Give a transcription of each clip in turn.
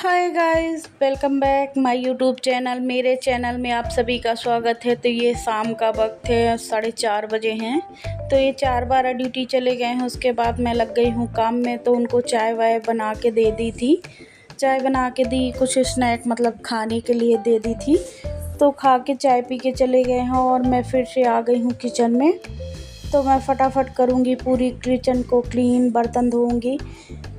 Hi guys, welcome back my YouTube channel. मेरे channel में आप सभी का स्वागत है। तो ये शाम का वक्त है, 4:30 बजे हैं। तो ये 4 बार ड्यूटी चले गए हैं। उसके बाद मैं लग गई हूँ काम में। तो उनको चाय वाय बना के दे दी थी, चाय बना के दी, कुछ स्नैक मतलब खाने के लिए दे दी थी। तो खा के चाय पी के चले गए हैं और मैं फिर से आ गई हूँ किचन में। तो मैं फटाफट करूँगी पूरी किचन को क्लीन, बर्तन धोऊँगी,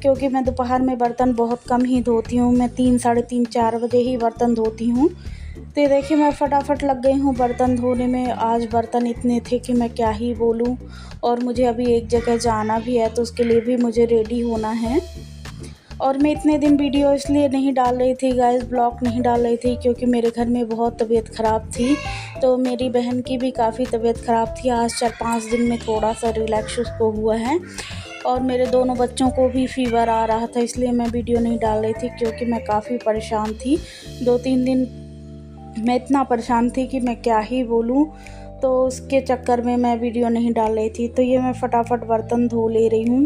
क्योंकि मैं दोपहर में बर्तन बहुत कम ही धोती हूँ। मैं 3, साढ़े 3, 4 बजे ही बर्तन धोती हूँ। तो ये देखिए मैं फटाफट लग गई हूँ बर्तन धोने में। आज बर्तन इतने थे कि मैं क्या ही बोलूँ। और मुझे अभी एक जगह जाना भी है, तो उसके लिए भी मुझे रेडी होना है। और मैं इतने दिन वीडियो इसलिए नहीं डाल रही थी गाइस, ब्लॉग नहीं डाल रही थी, क्योंकि मेरे घर में बहुत तबीयत ख़राब थी। तो मेरी बहन की भी काफ़ी तबीयत ख़राब थी। आज 4-5 दिन में थोड़ा सा रिलैक्स उसको हुआ है। और मेरे दोनों बच्चों को भी फ़ीवर आ रहा था, इसलिए मैं वीडियो नहीं डाल रही थी, क्योंकि मैं काफ़ी परेशान थी। 2-3 दिन मैं इतना परेशान थी कि मैं क्या ही बोलूँ। तो उसके चक्कर में मैं वीडियो नहीं डाल रही थी। तो ये मैं फटाफट बर्तन धो ले रही हूँ।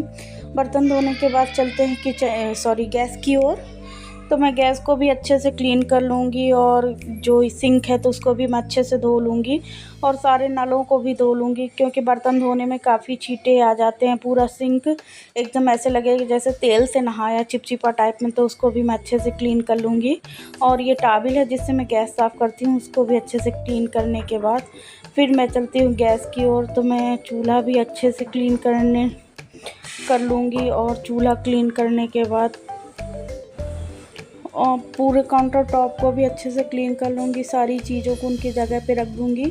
बर्तन धोने के बाद चलते हैं गैस की ओर। तो मैं गैस को भी अच्छे से क्लीन कर लूँगी, और जो सिंक है तो उसको भी मैं अच्छे से धो लूँगी, और सारे नलों को भी धो लूँगी, क्योंकि बर्तन धोने में काफ़ी छींटे आ जाते हैं। पूरा सिंक एकदम ऐसे लगेगा जैसे तेल से नहाया, चिपचिपा टाइप में। तो उसको भी मैं अच्छे से क्लीन कर लूँगी। और ये टॉवल है जिससे मैं गैस साफ़ करती हूँ, उसको भी अच्छे से क्लीन करने के बाद फिर मैं चलती हूँ गैस की ओर। तो मैं चूल्हा भी अच्छे से क्लीन कर लूँगी, और चूल्हा क्लीन करने के बाद और पूरे काउंटर टॉप को भी अच्छे से क्लीन कर लूँगी। सारी चीज़ों को उनकी जगह पे रख दूँगी,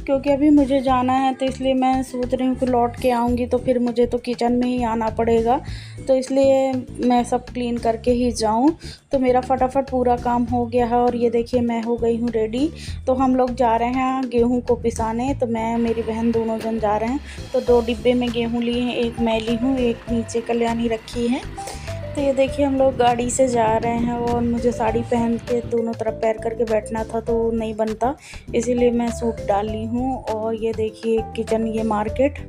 क्योंकि अभी मुझे जाना है। तो इसलिए मैं सोच रही हूँ कि लौट के आऊँगी तो फिर मुझे तो किचन में ही आना पड़ेगा। तो इसलिए मैं सब क्लीन करके ही जाऊँ। तो मेरा फटाफट पूरा काम हो गया है। और ये देखिए मैं हो गई हूँ रेडी। तो हम लोग जा रहे हैं गेहूँ को पिसाने। तो मैं मेरी बहन दोनों जन जा रहे हैं। तो 2 डिब्बे में गेहूँ लिए हैं, एक मैं ली हूँ, एक नीचे कल्याणी रखी है। तो ये देखिए हम लोग गाड़ी से जा रहे हैं, और मुझे साड़ी पहन के दोनों तरफ पैर करके बैठना था, तो नहीं बनता, इसीलिए मैं सूट डाल ली हूँ। और ये देखिए किचन, ये मार्केट,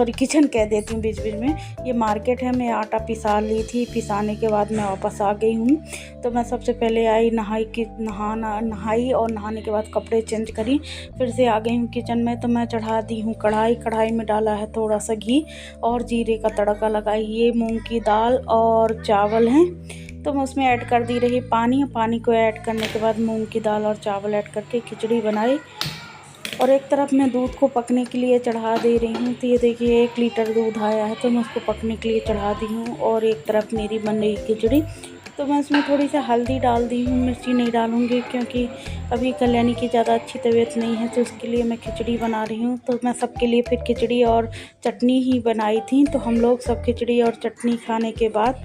किचन कह देती हूँ बीच बीच में, ये मार्केट है। मैं आटा पिसा ली थी, पिसाने के बाद मैं वापस आ गई हूँ। तो मैं सबसे पहले आई, नहाई, और नहाने के बाद कपड़े चेंज करी, फिर से आ गई हूँ किचन में। तो मैं चढ़ा दी हूँ कढ़ाई में डाला है थोड़ा सा घी, और जीरे का तड़का लगाई। ये मूंग की दाल और चावल हैं, तो मैं उसमें ऐड कर दी रही पानी को ऐड करने के बाद मूंग की दाल और चावल ऐड करके खिचड़ी बनाई। और एक तरफ मैं दूध को पकने के लिए चढ़ा दे रही हूँ। तो ये देखिए 1 लीटर दूध आया है, तो मैं उसको पकने के लिए चढ़ा दी हूँ। और एक तरफ मेरी बन रही खिचड़ी। तो मैं उसमें थोड़ी सी हल्दी डाल दी हूँ, मिर्ची नहीं डालूँगी, क्योंकि अभी कल्याणी की ज़्यादा अच्छी तबीयत नहीं है। तो उसके लिए मैं खिचड़ी बना रही हूँ। तो मैं सबके लिए फिर खिचड़ी और चटनी ही बनाई थी। तो हम लोग सब खिचड़ी और चटनी खाने के बाद,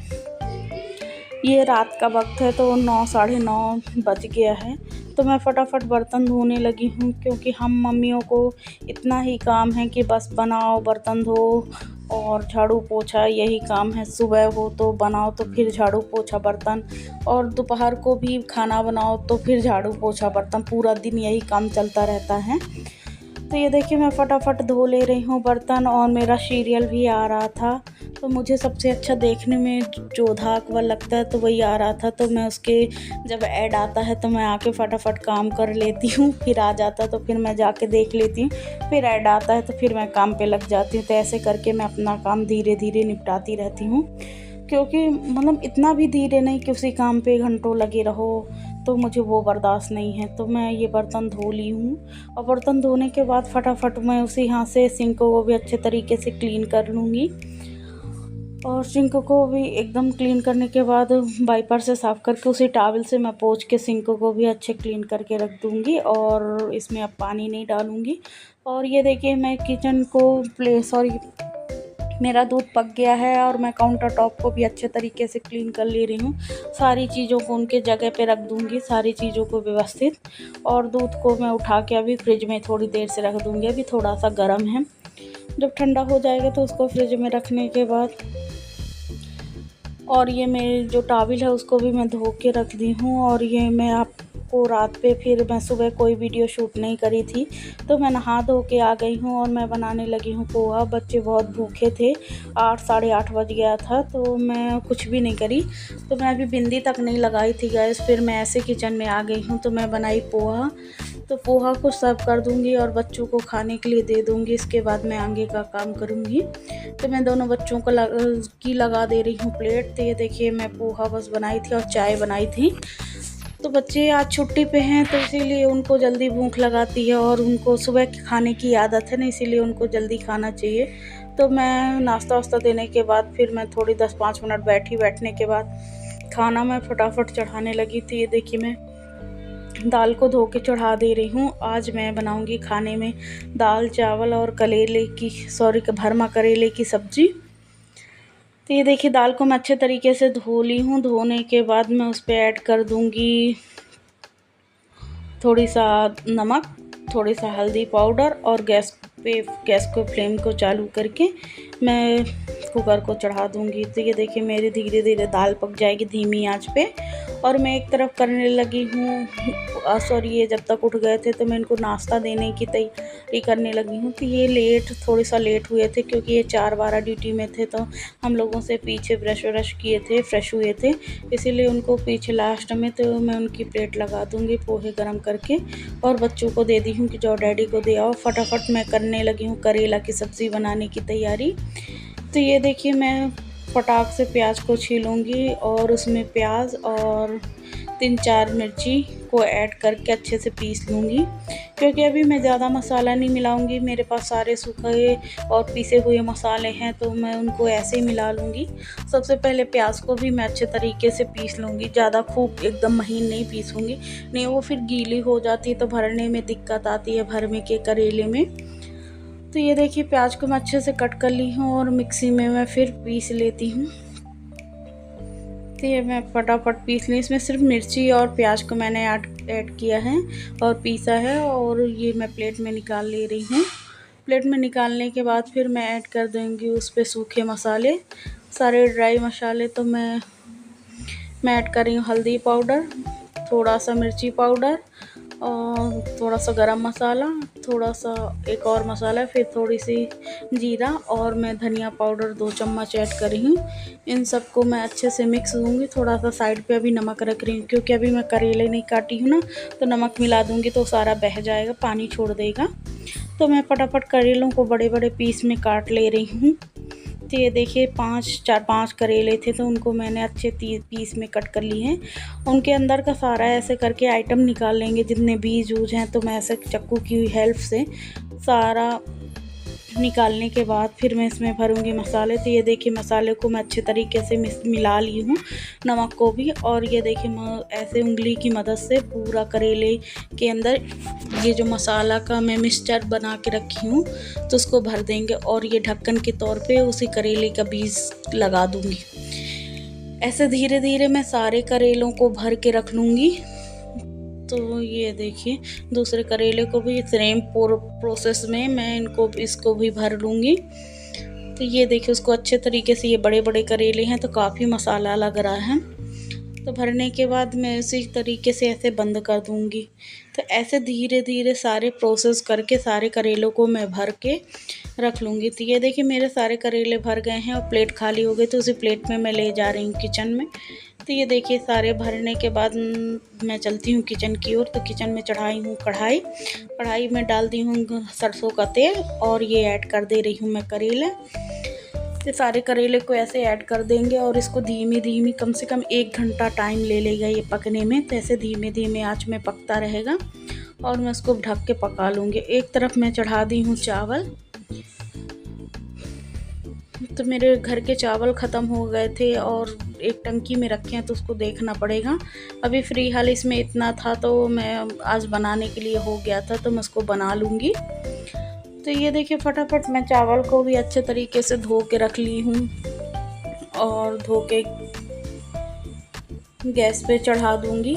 ये रात का वक्त है, तो 9, साढ़े 9 बज गया है। तो मैं फटाफट बर्तन धोने लगी हूँ, क्योंकि हम मम्मियों को इतना ही काम है कि बस बनाओ, बर्तन धो और झाड़ू पोछा, यही काम है। सुबह हो तो बनाओ, तो फिर झाड़ू पोछा बर्तन, और दोपहर को भी खाना बनाओ, तो फिर झाड़ू पोछा बर्तन। पूरा दिन यही काम चलता रहता है। तो ये देखिए मैं फटाफट धो ले रही हूँ बर्तन, और मेरा सीरियल भी आ रहा था। तो मुझे सबसे अच्छा देखने में जोधा अकबर लगता है, तो वही आ रहा था। तो मैं उसके जब ऐड आता है तो मैं आके फटाफट काम कर लेती हूँ, फिर आ जाता है तो फिर मैं जाके देख लेती हूँ, फिर ऐड आता है तो फिर मैं काम पे लग जाती हूँ। तो ऐसे करके मैं अपना काम धीरे धीरे निपटाती रहती हूँ, क्योंकि मतलब इतना भी धीरे नहीं कि उसी काम पे घंटों लगे रहो, तो मुझे वो बर्दाश्त नहीं है। तो मैं ये बर्तन धो ली हूँ, और बर्तन धोने के बाद फटाफट मैं उसी हाथ से सिंक को भी अच्छे तरीके से क्लीन कर लूँगी। और सिंक को भी एकदम क्लीन करने के बाद वाइपर से साफ़ करके उसी टॉवल से मैं पोंछ के सिंक को भी अच्छे क्लीन करके रख दूँगी, और इसमें अब पानी नहीं डालूँगी। और ये देखिए मैं किचन को मेरा दूध पक गया है, और मैं काउंटर टॉप को भी अच्छे तरीके से क्लीन कर ले रही हूँ। सारी चीज़ों को उनके जगह पे रख दूँगी, सारी चीज़ों को व्यवस्थित। और दूध को मैं उठा के अभी फ्रिज में थोड़ी देर से रख दूँगी, अभी थोड़ा सा गर्म है। जब ठंडा हो जाएगा तो उसको फ्रिज में रखने के बाद, और ये मेरी जो टॉवल है उसको भी मैं धो के रख दी हूँ। और ये मैं आपको को रात पे, फिर मैं सुबह कोई वीडियो शूट नहीं करी थी। तो मैं नहा धो के आ गई हूँ और मैं बनाने लगी हूँ पोहा। बच्चे बहुत भूखे थे, 8 साढ़े 8 बज गया था, तो मैं कुछ भी नहीं करी। तो मैं अभी बिंदी तक नहीं लगाई थी गैस, फिर मैं ऐसे किचन में आ गई हूँ। तो मैं बनाई पोहा, तो पोहा को सर्व कर दूंगी और बच्चों को खाने के लिए दे दूंगी। इसके बाद मैं आगे का काम करूंगी। तो मैं दोनों बच्चों को लगा दे रही हूँ प्लेट। तो ये देखिए मैं पोहा बस बनाई थी और चाय बनाई थी। तो बच्चे आज छुट्टी पे हैं, तो इसीलिए उनको जल्दी भूख लगाती है और उनको सुबह खाने की आदत है ना, इसीलिए उनको जल्दी खाना चाहिए। तो मैं नाश्ता वास्ता देने के बाद फिर मैं थोड़ी 10-5 मिनट बैठने के बाद खाना मैं फटाफट चढ़ाने लगी थी। ये देखिए मैं दाल को धो के चढ़ा दे रही हूँ। आज मैं बनाऊंगी खाने में दाल चावल और भरमा करेले की सब्ज़ी। तो ये देखिए दाल को मैं अच्छे तरीके से धो ली हूँ। धोने के बाद मैं उस पर ऐड कर दूँगी थोड़ी सा नमक, थोड़ी सा हल्दी पाउडर और गैस को फ्लेम को चालू करके मैं कुकर को चढ़ा दूँगी। तो ये देखिए मेरी धीरे धीरे दाल पक जाएगी धीमी आंच पे। और मैं एक तरफ करने लगी हूँ ये जब तक उठ गए थे तो मैं इनको नाश्ता देने की तैयारी करने लगी हूँ। तो ये थोड़ी सा लेट हुए थे क्योंकि ये 4-12 ड्यूटी में थे, तो हम लोगों से पीछे ब्रश किए थे, फ्रेश हुए थे, इसीलिए उनको पीछे लास्ट में। तो मैं उनकी प्लेट लगा दूँगी पोहे गरम करके और बच्चों को दे दी हूँ कि जाओ डैडी को दे आओ। फटाफट मैं करने लगी हूँ करेला की सब्ज़ी बनाने की तैयारी। तो ये देखिए मैं फटाक से प्याज को छीलूँगी और उसमें प्याज और 3-4 मिर्ची को ऐड करके अच्छे से पीस लूँगी, क्योंकि अभी मैं ज़्यादा मसाला नहीं मिलाऊँगी। मेरे पास सारे सूखे और पीसे हुए मसाले हैं, तो मैं उनको ऐसे ही मिला लूँगी। सबसे पहले प्याज को भी मैं अच्छे तरीके से पीस लूँगी, ज़्यादा खूब एकदम महीन नहीं पीसूँगी, नहीं वो फिर गीली हो जाती है तो भरने में दिक्कत आती है भरमे के करेले में। तो ये देखिए प्याज को मैं अच्छे से कट कर ली हूँ और मिक्सी में मैं फिर पीस लेती हूँ। तो ये मैं फटाफट पीस ली। इसमें सिर्फ मिर्ची और प्याज को मैंने ऐड किया है और पीसा है, और ये मैं प्लेट में निकाल ले रही हूँ। प्लेट में निकालने के बाद फिर मैं ऐड कर दूँगी उस पर सूखे मसाले, सारे ड्राई मसाले। तो मैं ऐड कर रही हूँ हल्दी पाउडर, थोड़ा सा मिर्ची पाउडर और थोड़ा सा गरम मसाला, थोड़ा सा एक और मसाला, फिर थोड़ी सी जीरा और मैं धनिया पाउडर 2 चम्मच ऐड कर रही हूँ। इन सबको मैं अच्छे से मिक्स दूँगी। थोड़ा सा साइड पे अभी नमक रख रही हूँ, क्योंकि अभी मैं करेले नहीं काटी हूँ ना, तो नमक मिला दूँगी तो सारा बह जाएगा, पानी छोड़ देगा। तो मैं फटाफट करेलों को बड़े बड़े पीस में काट ले रही हूँ। तो ये देखिए 5 करेले थे, तो उनको मैंने अच्छे 30 पीस में कट कर लिए हैं। उनके अंदर का सारा ऐसे करके आइटम निकाल लेंगे, जितने बीज हैं। तो मैं ऐसे चक्कू की हेल्प से सारा निकालने के बाद फिर मैं इसमें भरूंगी मसाले। तो ये देखिए मसाले को मैं अच्छे तरीके से मिला ली हूँ, नमक को भी। और ये देखिए मैं ऐसे उंगली की मदद से पूरा करेले के अंदर ये जो मसाला का मैं मिक्सचर बना के रखी हूँ तो उसको भर देंगे, और ये ढक्कन के तौर पे उसी करेले का बीज लगा दूँगी। ऐसे धीरे धीरे मैं सारे करेलों को भर के रख लूँगी। तो ये देखिए दूसरे करेले को भी सेम प्रोसेस में मैं इसको भी भर लूँगी। तो ये देखिए उसको अच्छे तरीके से, ये बड़े बड़े करेले हैं तो काफ़ी मसाला लग रहा है। तो भरने के बाद मैं इसी तरीके से ऐसे बंद कर दूँगी। तो ऐसे धीरे धीरे सारे प्रोसेस करके सारे करेलों को मैं भर के रख लूँगी। तो ये देखिए मेरे सारे करेले भर गए हैं और प्लेट खाली हो गई, तो उसी प्लेट में मैं ले जा रही हूँ किचन में। तो ये देखिए सारे भरने के बाद मैं चलती हूँ किचन की ओर। तो किचन में चढ़ाई हूँ कढ़ाई में डाल दी हूँ सरसों का तेल और ये ऐड कर दे रही हूँ मैं करेले। तो सारे करेले को ऐसे ऐड कर देंगे और इसको धीमी कम से कम 1 घंटा टाइम ले लेगा ये पकने में। तो ऐसे धीमे आंच में पकता रहेगा और मैं इसको ढक के पका लूँगी। एक तरफ मैं चढ़ा दी हूँ चावल। तो मेरे घर के चावल ख़त्म हो गए थे और एक टंकी में रखे हैं, तो उसको देखना पड़ेगा। अभी फ्री हाल इसमें इतना था, तो मैं आज बनाने के लिए हो गया था, तो मैं उसको बना लूँगी। तो ये देखिए फटाफट मैं चावल को भी अच्छे तरीके से धो के रख ली हूँ और धो के गैस पे चढ़ा दूँगी।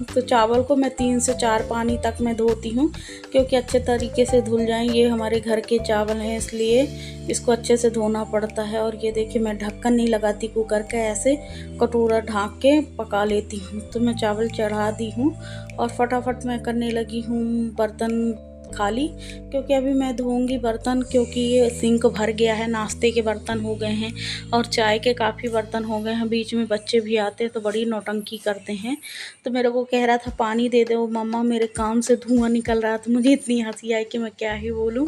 तो चावल को मैं 3 से 4 पानी तक मैं धोती हूँ, क्योंकि अच्छे तरीके से धुल जाएं। ये हमारे घर के चावल हैं, इसलिए इसको अच्छे से धोना पड़ता है। और ये देखिए मैं ढक्कन नहीं लगाती कुकर का, ऐसे कटोरा ढाँक के पका लेती हूँ। तो मैं चावल चढ़ा दी हूँ और फटाफट मैं करने लगी हूँ बर्तन खाली, क्योंकि अभी मैं धोऊंगी बर्तन, क्योंकि ये सिंक भर गया है। नाश्ते के बर्तन हो गए हैं और चाय के काफ़ी बर्तन हो गए हैं। बीच में बच्चे भी आते हैं तो बड़ी नौटंकी करते हैं। तो मेरे को कह रहा था पानी दे दो मम्मा, मेरे कान से धुआं निकल रहा था। मुझे इतनी हंसी आई कि मैं क्या ही बोलूँ।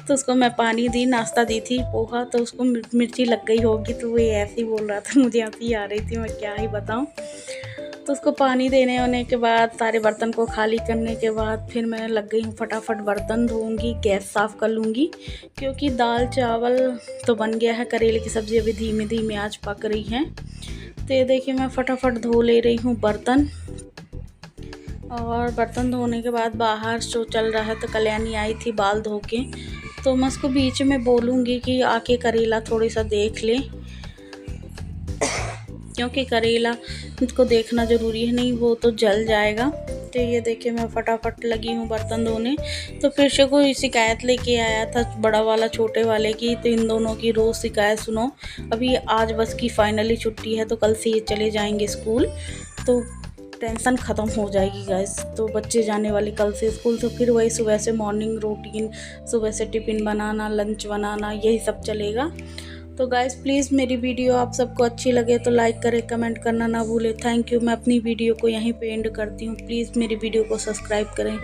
तो उसको मैं पानी दी, नाश्ता दी थी पोहा, तो उसको मिर्ची लग गई होगी, तो वो ऐसे ही बोल रहा था। मुझे हंसी आ रही थी, मैं क्या ही बताऊँ। तो उसको पानी देने होने के बाद, सारे बर्तन को खाली करने के बाद, फिर मैं लग गई हूँ फटाफट बर्तन धोऊंगी, गैस साफ़ कर लूँगी, क्योंकि दाल चावल तो बन गया है। करेले की सब्ज़ी अभी धीमे धीमे आज पक रही है। तो ये देखिए मैं फटाफट धो ले रही हूँ बर्तन। और बर्तन धोने के बाद बाहर शो चल रहा है, तो कल्याणी आई थी बाल धो के, तो मैं उसको बीच में बोलूँगी कि आके करेला थोड़ी सा देख ले, क्योंकि करेला को देखना ज़रूरी है, नहीं वो तो जल जाएगा। तो ये देखिए मैं फटाफट लगी हूँ बर्तन धोने। तो फिर से कोई शिकायत लेके आया था, बड़ा वाला छोटे वाले की, तो इन दोनों की रोज़ शिकायत सुनो। अभी आज बस की फाइनली छुट्टी है, तो कल से ये चले जाएंगे स्कूल, तो टेंशन ख़त्म हो जाएगी गाइस। तो बच्चे जाने वाले कल से स्कूल, तो फिर वही सुबह से मॉर्निंग रूटीन, सुबह से टिफ़िन बनाना, लंच बनाना, यही सब चलेगा। तो गाइस प्लीज़ मेरी वीडियो आप सबको अच्छी लगे तो लाइक करें, कमेंट करना ना भूलें। Thank you. मैं अपनी वीडियो को यहीं पे एंड करती हूँ। प्लीज़ मेरी वीडियो को सब्सक्राइब करें।